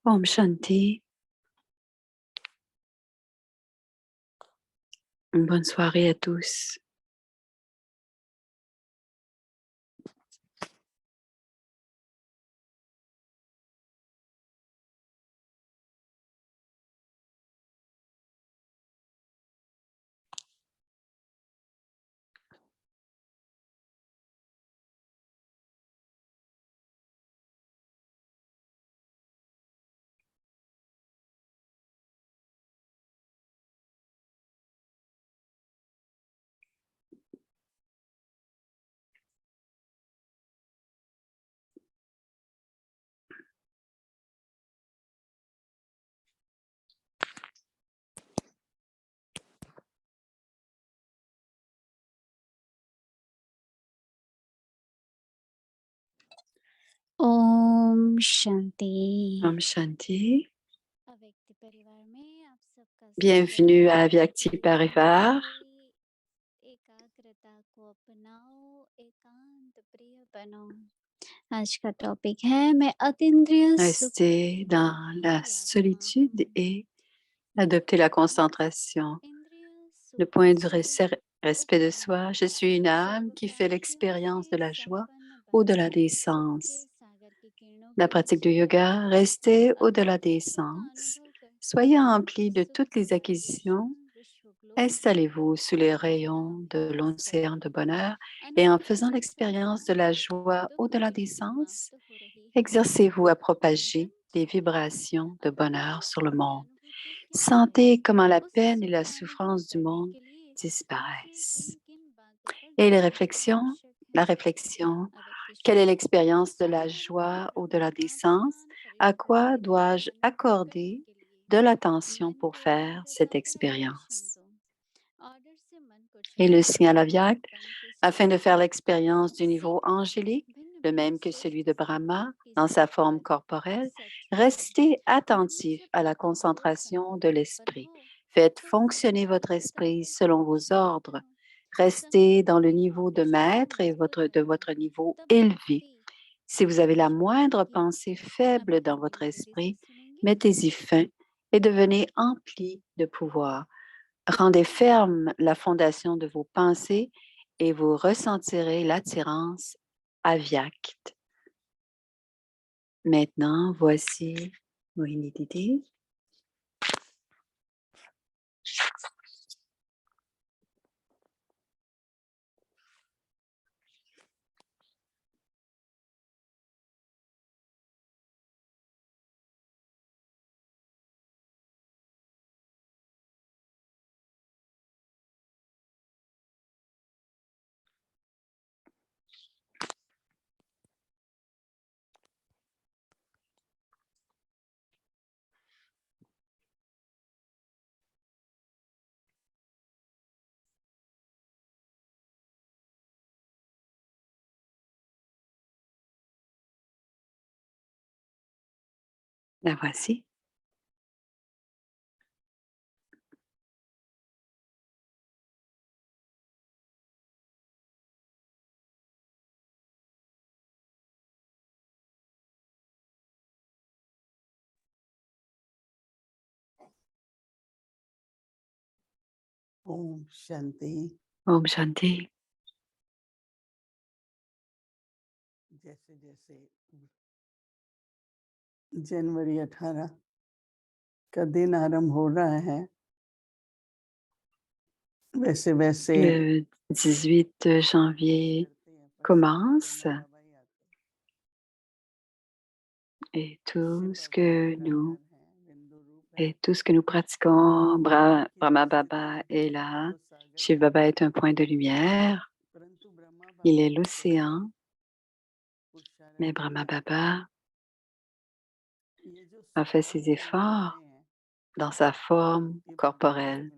Om Shanti. Une bonne soirée à tous. Om Shanti. Om Shanti. अव्यक्ति परिवार में आप सबका Bienvenue à Vyakti Parivar. एकाग्रता को अपनाओ, एकांत प्रिय बनो। आज का टॉपिक है मैं अतीन्द्रिय सुख Restez dans la solitude et adoptez la concentration. Le point du respect de soi. Je suis une âme qui fait l'expérience de la joie au-delà des sens. La pratique du yoga, restez au-delà des sens. Soyez emplis de toutes les acquisitions. Installez-vous sous les rayons de l'océan de bonheur et en faisant l'expérience de la joie au-delà des sens, exercez-vous à propager les vibrations de bonheur sur le monde. Sentez comment la peine et la souffrance du monde disparaissent. Et la réflexion, quelle est l'expérience de la joie au-delà des sens? À quoi dois-je accorder de l'attention pour faire cette expérience? Et le signal Avyak, afin de faire l'expérience du niveau angélique, le même que celui de Brahma, dans sa forme corporelle, restez attentif à la concentration de l'esprit. Faites fonctionner votre esprit selon vos ordres. Restez dans le niveau de maître et de votre niveau élevé. Si vous avez la moindre pensée faible dans votre esprit, mettez-y fin et devenez empli de pouvoir. Rendez ferme la fondation de vos pensées et vous ressentirez l'attirance avyakta. Maintenant, voici Mohini Didi. La voici. Om Shanti. Om Shanti. जैसे जैसे जनवरी 18 का दिन आरंभ हो रहा है, वैसे वैसे Le 18 janvier commence et tout ce que nous pratiquons, Brahma Baba est là. Shiv Baba est un point de lumière. Il est l'océan, mais Brahma Baba a fait ses efforts dans sa forme corporelle.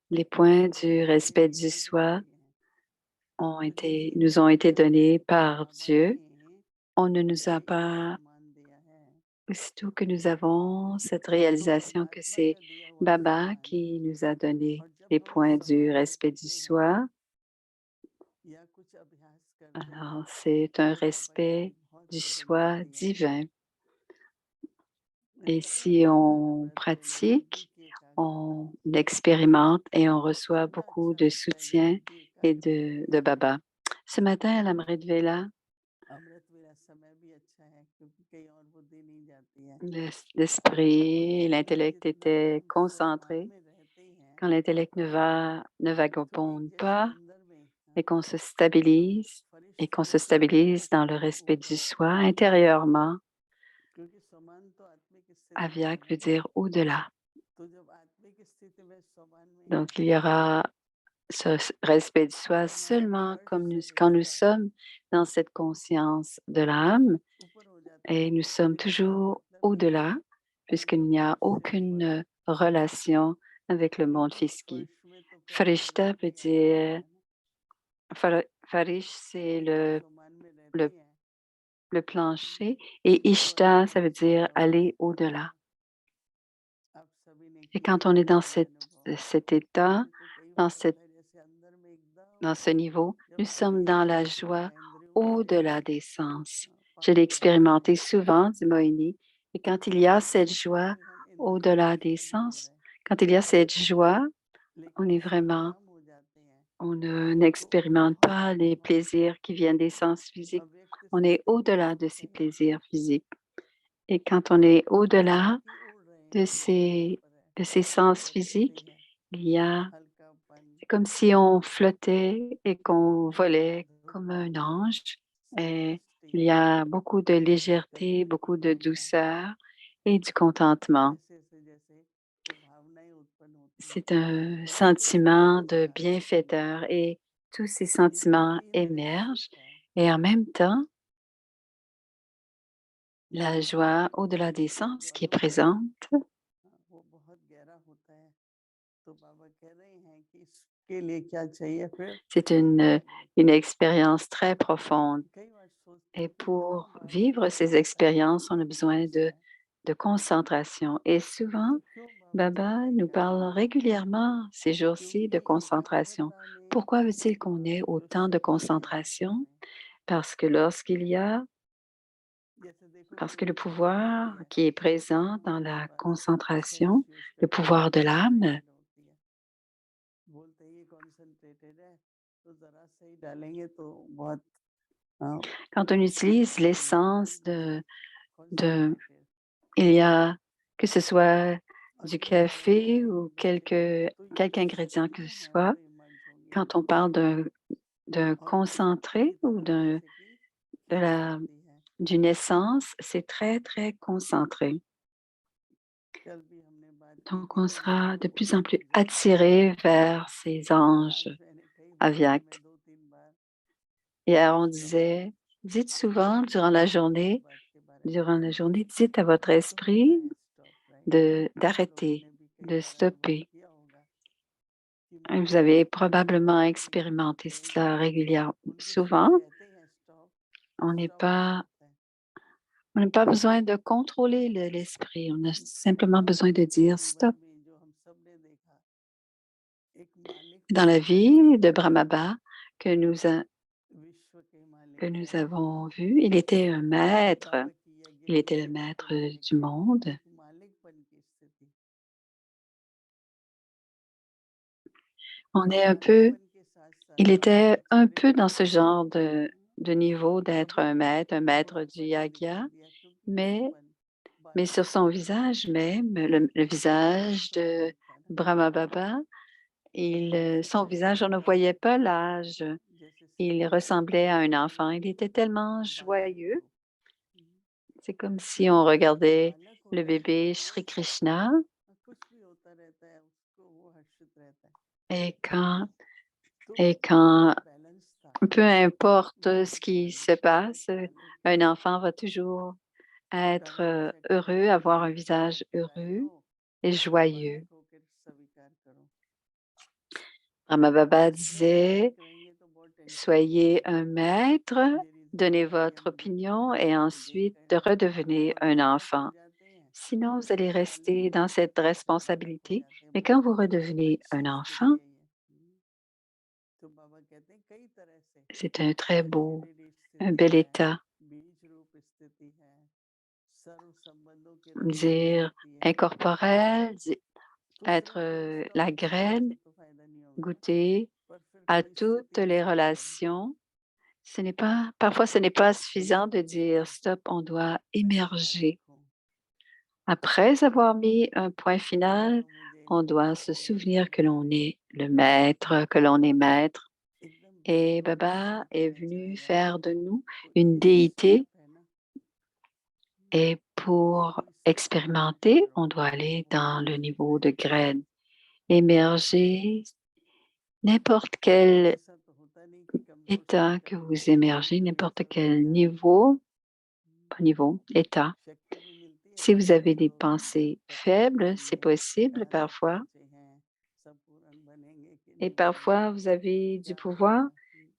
Les points du respect du soi nous ont été donnés par Dieu. On ne nous a pas, aussitôt que nous avons cette réalisation que c'est Baba qui nous a donné les points du respect du soi, alors c'est un respect du soi divin. Et si on pratique, on expérimente et on reçoit beaucoup de soutien et de Baba. Ce matin, à l'Amrit Vela, अमृत वेला समय भी अच्छा है क्योंकि कहीं और बुद्धि नहीं जाती है। l'esprit et लेकिन l'intellect जितना étaient हम स्वभान concentrés. में रहते हैं, Quand l'intellect ne तो एक vagabonde जैसे pas अंदर में et qu'on se जो stabilise, et qu'on फरिश्ते se होते हैं stabilise dans le वो respect du ऊपर soi हो जाते हैं, intérieurement, क्योंकि समान तो आत्मिक स्थिति में है Avyak ना। veut dire au-delà. तो जब आत्मिक स्थिति में समान में है, Donc, il y aura ce respect de soi तो हमारा seulement heart comme set quand nous रहता है, sommes dans cette conscience de l'âme ऊपर हो जाता है। et nous sommes फरिश्ता का toujours मतलब है au-delà puisqu'il ऊपर n'y a वाला सेट aucune वाला, relation avec le monde क्योंकि physique. फर्श में तो Farishta परमात्मा veut ही आया हुआ dire, है ना। Farish c'est जब हम समान में रहते le, हैं, le plancher et तो Ishta, ça आत्मिक veut dire स्थिति होती aller है। au-delà. आप सभी ने Et किया quand on est होगा dans ये अनुभव। cet état, मेरे को कई dans बार cette होता है जैसे अंदर में dans एकदम ce niveau, जब nous sommes फ्री dans हो la जाता joie है इंद्रियों का au-delà नियंत्रण, des sens. Je l'ai power बढ़ expérimenté जाती है, souvent, dit Moïni, et quand il y a cette लगता joie है हम इंद्रियों के au-delà des अधीन हो sens, रहे हैं। quand il y a cette joie, on लेकिन est उससे vraiment, गुलाम हो जाते हैं on तो n'expérimente बहुत pas les बहुत plaisirs qui viennent des sens physiques. अव्यक्त On est स्थिति में au-delà de रहते ces हैं plaisirs physiques. Et quand on est au-delà कि उड़ रहे हैं, de ऊपर ही ऊपर है, ces sens प्रकृति physiques, है, il y a, हल्कापन, c'est comme si on flottait et qu'on volait comme un मधुरता, ange. Et संतुष्टि, il y a beaucoup de légèreté, कल्याण की beaucoup de भावना, douceur et du contentement. ऐसे जैसे वो भावनाएं उत्पन्न होती हैं। C'est un और उससे sentiment बहुत de सारा सुख bienfaiteur मिलता है। et tous ces इसलिए sentiments ये जो émergent सुख है, et en même temps, la joie ये au-delà des जो sens qui est अनुभव है, présente, वो बहुत गहरा होता है। तो बाबा कह रहे हैं कि इसके लिए क्या चाहिए फिर? c'est une एकाग्रता। expérience très profonde. कई बार सोचते Et हैं कि pour कहाँ बाबा vivre मुझे ces बताएं expériences, on a कि besoin कैसे है, de concentration. Et souvent, तो क्यों बाबा Baba चाहते हैं nous कि हम parle करें? régulièrement ces jours-ci क्योंकि de concentration. एकाग्रता में Pourquoi veut-il qu'on ait जो autant de शक्ति है concentration? उसमें, Parce que lorsqu'il y a, जैसे देखो parce que कोई le एक्सरसाइज pouvoir होती है qui est तो présent dans हमारे la concentration, cells use le करते हैं, pouvoir de l'âme, कंसंट्रेटेड होती है, बोलते हैं ये कंसंट्रेटेड है, तो जरा सही डालेंगे तो बहुत quand on utilise very l'essence de, concentrated. il y a, que ce soit और du ये डालने café लगे ou जैसे तो ये quelque जो ingrédient que शक्तियां ce हैं soit, वो इमर्ज होंगी quand on parle d'un और शक्ति concentré ou इतना जैसे कि de खींच लाती है। d'une essence, c'est très, très concentré. कल भी हमने बात की Donc, थी on कि मैं sera de आपको plus en plus देखता हूँ, attiré vers ces और anges आज मैंने कई बार दिन में aviaques. 2-3 बार Hier, on स्टॉप किया, disait, dites souvent इस बात के बारे में durant la journée, dites à votre तो होता esprit है स्टॉप, राइट? आप लोगों d'arrêter, ने भी कई de बार अनुभव stopper. किया होगा कि Et मन vous में avez आते हैं probablement और मन में expérimenté जाते हैं, cela régulièrement. उनको सिर्फ Souvent, कहते हैं स्टॉप, on n'est स्टॉप हो pas, जाता है। on n'a pas besoin de contrôler l'esprit. On a simplement besoin de भगवान के dire जीवन stop. में जो हम सब ने देखा, एक Dans la मालिकपन था vie de Brahmaba que विश्व के मालिक que है, nous avons vu, il était un maître. बाबा की यज्ञ Il की était le सेवा को maître du देखा, monde. एक मालिकपन की स्थिति, On और est un peu, मालिकपन के साथ साथ il बाबा était un peu dans चरित्र ce भी genre हाँ, de niveau d'être un maître du पवित्रपन भी दिखा yagya, दिया, क्योंकि बचपन mais sur son बालकपन visage même, le visage de स्वाभाविक था ना, Brahma Baba, son सिखाया visage, on ne जाता voyait है pas l'âge. जैसे Il सिखाया जाता ressemblait है à un बचपन enfant. में Il était tellement बालक joyeux. को, C'est comme si on जो regardait बालक le होता है bébé वो Sri Krishna कुछ भी होता रहता है उसको वो हर्षित रहता है, et quand, तो et बहुत quand बैलेंस था peu importe ce qui मालिकपन se और passe, un बालकपन। enfant va toujours être कर्म अच्छा करो, heureux, avoir un सबके visage सबके heureux राजों, et joyeux. बालक होकर स्वीकार करो। Brahma Baba अगर हम disait, बालक रहेंगे तो बहुत टेंशन होगी, soyez un maître, मेरी donnez दुनिया ये votre मुझे opinion et करेगा, ये ensuite करेगा, redevenez और un बालक हो enfant. जाते हैं Sinon, vous तो allez बालक rester dans होते cette होते फिर बालक हो responsabilité. जाते हैं, Mais quand बहुत vous redevenez un अच्छी enfant, स्थिति है ये। तो बाबा कहते हैं कई तरह से c'est un très beau, acidity un स्थिति bel है, état. बीज रूप स्थिति है, सर्व संबंधों की रक्षा भी dire होती है। incorporel, तो être सिर्फ उसका la उपयोग करने graine, से तो फायदा नहीं होगा, goûter पर फिर à toutes परिस्थिति les बदल जाएगी। relations. Parfois ce n'est pas suffisant de dire कि stop, on doit मैं क्या émerger. रखूं? Après avoir mis un point final, तो मुझे on doit se souvenir que l'on est le maître, que l'on est maître. एकदम Et गहराई में Baba शांति est आ venu जाएगा। faire de nous तो une ये जो déité. स्टेप है ना, Et ये pour कोई simple expérimenter, matter on of doit aller dans le imagination niveau है। de graine. Émerger n'importe quel ऐसा तो होता नहीं कि कमजोर état शक्ति que मिल vous जाए तो émergez, फिर n'importe वैसा बन quel जाना। niveau, pas niveau, état. शक्ति भी मिलती है Si vous कभी avez कभी des तो pensées पता लगता faibles, नहीं c'est है possible कहाँ तक parfois. पहुँचे हैं, सब पूर्ण बनेंगे कि Et नहीं parfois, बनेंगे, vous avez du क्या pouvoir. होगा।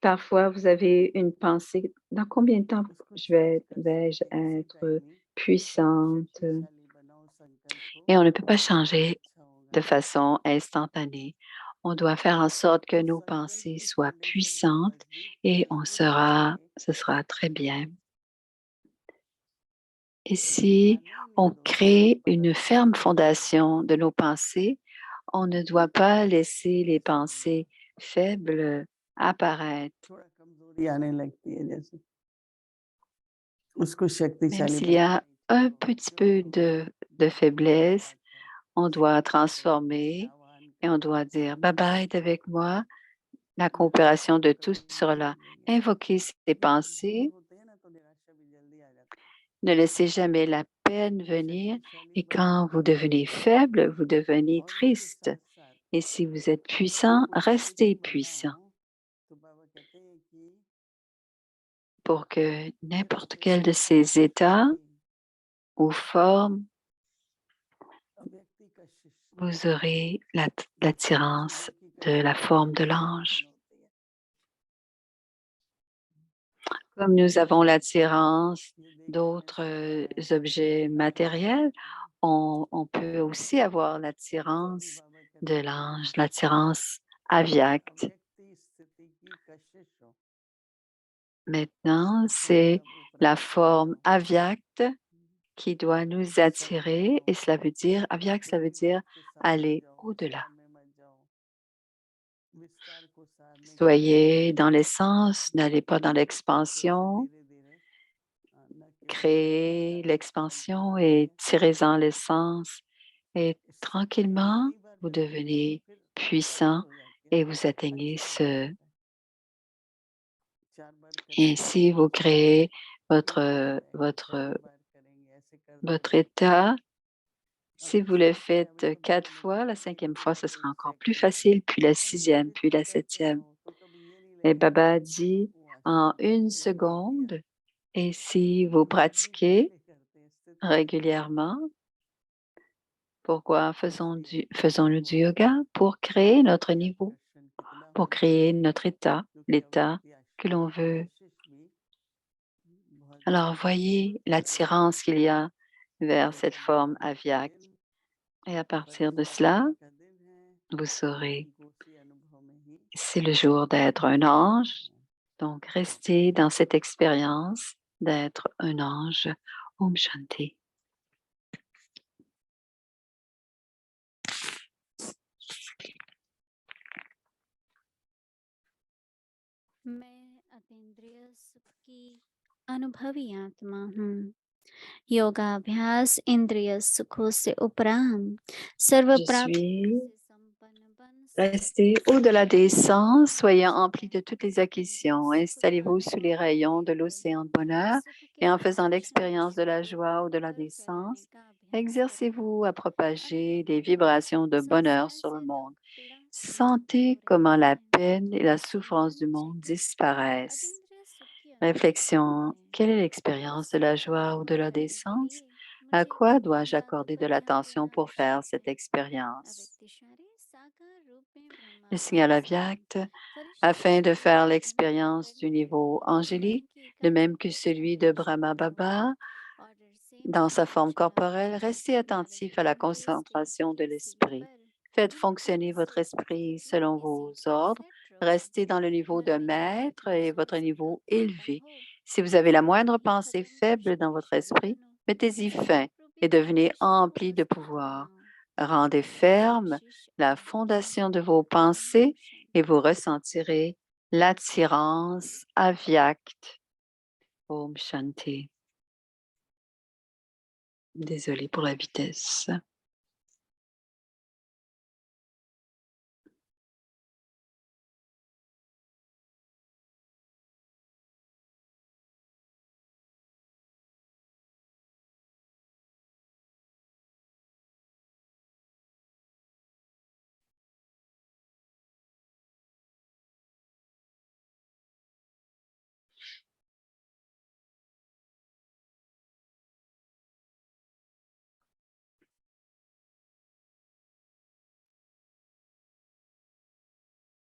Parfois, vous avez une pensée. Dans combien de temps उसको चेंज कर vais-je सकते हैं, être सिखाएंगे सब puissante? शक्तिशाली बनाओ संकल्प को, Et on ne peut pas तो changer अच्छा de होगा। façon instantanée. On doit faire en sorte que तो nos संकल्प pensées की soient फाउंडेशन को puissantes मजबूत et मजबूती से ce sera très bien. Et सिर्फ si आने ही नहीं on दो, crée une पलट के ferme देखो जरा, fondation de nos pensées, on ne doit pas laisser les कैसा होगा। pensées faibles apparaître. थोड़ा कमजोरी आने लगती है जैसे, उसको Même शक्तिशाली s'il y a बनाने की un इच्छा होगी, petit क्यों peu नहीं होगी। de बाबा ने यही faiblesse, कहा था, on doit संकल्प करो, transformer आह्वान et on करो, doit dire Baba est avec moi, la मैं coopération आपको de कभी tous sera नहीं là. भूलूंगी। Invoquez ces जब कमजोर pensées, होते हैं ना तो निराशा भी जल्दी आ जाती है। ne laissez jamais la peine venir शक्तिशाली et बनो quand vous devenez faible, vous devenez और उसके triste. साथ साथ Et si vous êtes जब puissant, कोई स्थिति restez puissant बनाओ तो बाबा कहते हैं कि pour que फिर n'importe उसके quel de साथ ces états अव्यक्ति ou formes, अव्यक्ति का vous शिष्य, aurez जैसे l'attirance लौकी का de la शिष्य forme de आकर्षण l'ange. होती है। Comme nous avons l'attirance ये देखने में d'autres सुंदर है, objets matériels, on peut aussi avoir तो अभी l'attirance बाबा de कहते हैं कि l'ange, l'attirance avyakti. अव्यक्ति स्थिति की कशिश हो, Maintenant, शिष्य c'est मतलब la उपराम कर forme जाओ, avyakta qui doit nous सत्य attirer बनो, et cela veut dire, avyak, cela veut किसी dire बात के सार में aller जाओ, au-delà. विस्तार में मत जाओ, विस्तार को सार में कैसे Soyez लाए, dans l'essence, n'allez pas dans कैसे l'expansion. धीरे धीरे, न केवल Créez शक्तिशाली l'expansion संकल्प et से, tirez-en l'essence. Et इससे tranquillement, कई बार vous जब होता है devenez फिर आदत puissant हो जाती है, et vous atteignez अच्छा लग ce. जाता है, 4 बार Et करेंगे si तो vous अच्छा लगेगा, créez फिर 5 जाएंगे, votre 6 बार करेंगे, ऐसे करते votre करते état, अब si एक vous le स्टेप है, faites अभी तो बाबा 4 ने fois, la बताया कि 5e fois, धीरे ce धीरे sera encore plus second facile, puis la और 6e, नियमित puis la करते 7e. रहो तो कभी ये नहीं Et लगेगा Baba कि dit वो en आसान है, une ये कर लिया। seconde, et si vous जब भी pratiquez फैसले करते हैं स्थिति बनाने के लिए, régulièrement, pourquoi तो इसलिए faisons-nous du वो yoga? Pour créer notre अव्यक्ति niveau, आकर्षण कितना pour होता créer है, notre état, क्योंकि l'état अव्यक्ति que l'on veut. कशिश भी बहुत Alors ज्यादा है, voyez तो बाबा l'attirance qu'il y a vers कहते cette हैं forme बाबा का avyakt. दिन Et à partir de cela, परिश्रांति का दिन है, vous saurez, उनको उसी अनुभव में ही c'est le jour d'être un रहना ange. है। Donc restez dans cette expérience d'être un ange. Om Shanti. मैं अतीन्द्रिय सुख की अनुभवी आत्मा हूँ। योगाभ्यास इंद्रिय सुखों से उपरांत सर्व Je प्राप्तियों suis से संपन्न बन resté au-delà des sens, soyant empli de toutes les acquisitions. Installez-vous sous les rayons de l'océan de bonheur et en faisant l'expérience de la joie au-delà des sens, exercez-vous à propager des vibrations de bonheur sur le monde. Sentez comment la peine et la souffrance du monde disparaissent. Réflexion. Quelle est l'expérience de la joie au-delà des sens? À quoi dois-je accorder de l'attention pour faire cette expérience? Le signal avyakt, afin de faire l'expérience du niveau angélique, de même que celui de Brahma Baba, dans sa forme corporelle, restez attentif à la concentration de l'esprit. Faites fonctionner votre esprit selon vos ordres. Restez dans le niveau de maître et votre niveau élevé. Si vous avez la moindre pensée faible dans votre esprit, Mettez-y fin et devenez empli de pouvoir. Rendez ferme la fondation de vos pensées et vous ressentirez l'attirance avyakta. Om Shanti. Désolée pour la vitesse.